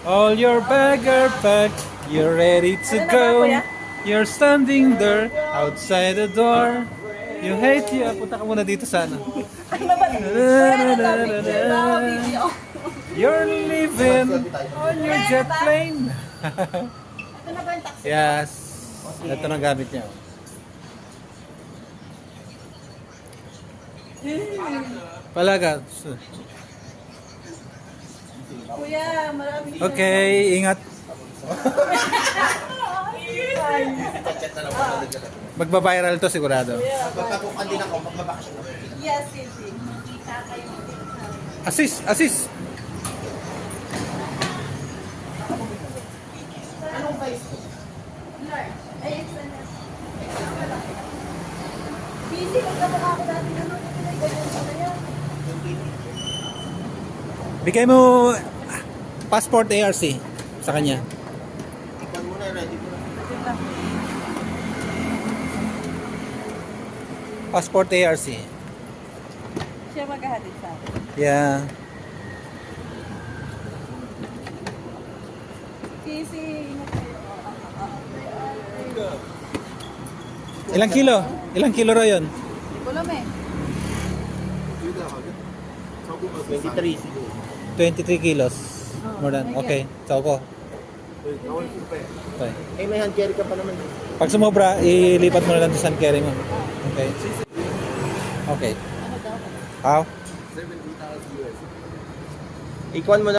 All your bag are packed, you're ready to go. You're standing there outside the door. You hate you. Punta ka muna dito sana. You're living on your jet plane. Yes. Ito na gamit niya. Palaga. Kuya, maraming Okay, ingat. Magba-viral to sigurado. Magpapakukan din ako, magbabakasyon ako. Yes, yes, yes. Assist, assist. Anong size? Large. Ay, XL. Busy, magkamukha ako dati naman. Bigay mo passport ARC sa kanya. Ikaw muna, ready mo na. Passport ARC. Siya maghahatid sa akin. Yeah. Busy. Ilang kilo? Ilang kilo ro yun? Kulam eh. 23 siguro. 23 kilos. More than. Okay. So ako. Okay. Eh, may hand carry ka pa naman. Pag sumobra, ilipat mo na lang sa sun carry mo. Okay. Okay. Ano daw? How? Ikuan mo na.